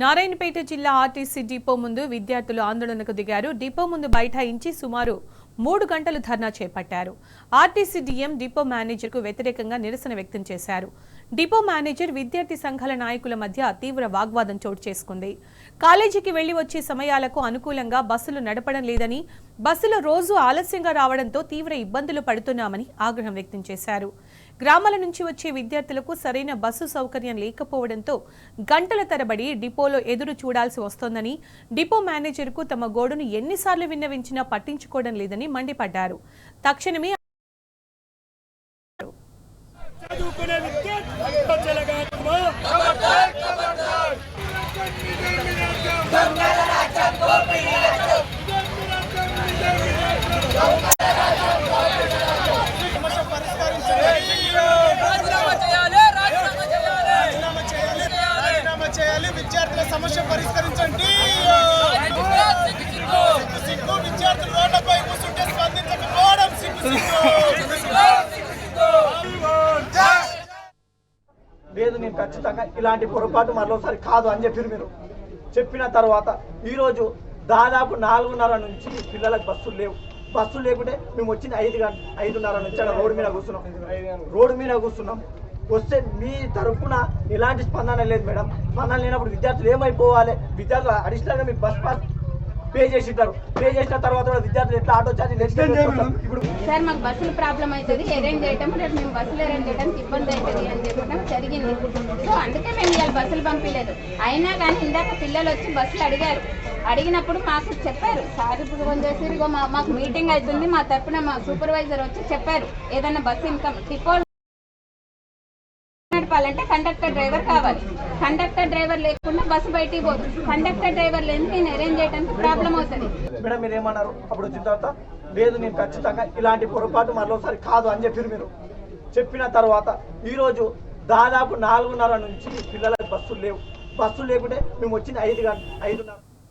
నారాయణపేట జిల్లా RTC depot ముందు విద్యార్థులు ఆందోళనకు దిగారు. డిపో ముందు బైఠాయించి సుమారు 3 గంటలు ధర్నా చేపట్టారు. ఆర్టీసీ డీఎం డిపో మేనేజర్కు వ్యతిరేకంగా నిరసన వ్యక్తం చేశారు. డిపో మేనేజర్ విద్యార్థి సంఘాల నాయకుల మధ్య తీవ్ర వాగ్వాదం చోటు చేసుకుంది. కాలేజీకి వెళ్లి వచ్చే సమయాలకు అనుకూలంగా బస్సులు నడపడం లేదని, బస్సులు రోజు ఆలస్యంగా రావడంతో తీవ్ర ఇబ్బందులు పడుతున్నామని ఆగ్రహం వ్యక్తం చేశారు. గ్రామాల నుంచి వచ్చే విద్యార్థులకు సరైన బస్సు సౌకర్యం లేకపోవడంతో గంటల తరబడి డిపోలో ఎదురు చూడాల్సి వస్తోందని, డిపో మేనేజర్కు తమ గోడును ఎన్నిసార్లు విన్నవించినా పట్టించుకోవడం లేదని మండిపడ్డారు. తక్షణమే విద్యార్థుల సమస్య పరిష్కరించండి. విద్యార్థులు రోడ్లపై కూర్చుంటే స్పందించకపోవడం లేదు. నేను ఖచ్చితంగా ఇలాంటి పొరపాటు మరోసారి కాదు అని మీరు చెప్పిన తర్వాత ఈరోజు దాదాపు 4:30 నుంచి పిల్లలకు బస్సులు లేకుంటే మేము వచ్చింది 5:30 నుంచి అక్కడ రోడ్డు మీద కూర్చున్నాం. వస్తే మీ తరఫున ఎలాంటి స్పందన లేదు మేడం. స్పందన లేనప్పుడు విద్యార్థులు ఏమైపోవాలి? విద్యార్థులు అడిషనల్గా మీకు బస్ పాస్ పే చేసిన తర్వాత విద్యార్థులు ఎట్లా ఆటో ఛార్జీలు ఇప్పుడు సార్ మాకు బస్సులు ప్రాబ్లం అవుతుంది, అరేంజ్ చేయటం, రేపు మేము బస్సులు అరేంజ్ చేయడానికి ఇబ్బంది అవుతుంది అని చెప్పడం జరిగింది. సో అందుకే మేము ఇవాళ బస్సులు పంపించలేదు. అయినా కానీ ఇందాక పిల్లలు వచ్చి బస్సులు అడిగినప్పుడు మాకు చెప్పారు, సార్ ఇప్పుడు ఫోన్ చేసి మాకు మీటింగ్ అవుతుంది, మా తరఫున మా సూపర్వైజర్ వచ్చి చెప్పారు ఏదన్నా బస్సు ఇన్కమ్ డిపో నడపాలంటే కండక్టర్ డ్రైవర్ కావాలి. కండక్టర్ డ్రైవర్ లేకుండా బస్సు బయటికి పోతుంది. కండక్టర్ డ్రైవర్ లేని నేను అరేంజ్ చేయడానికి ప్రాబ్లం అవుతుంది. మేడం మీరు ఏమన్నారు? అప్పుడు వచ్చిన తర్వాత లేదు, నేను ఖచ్చితంగా ఇలాంటి పొరపాటు మరోసారి కాదు అని మీరు చెప్పిన తర్వాత ఈరోజు దాదాపు 4:30 నుంచి పిల్లలకు బస్సులు లేకుంటే మేము వచ్చింది 5:30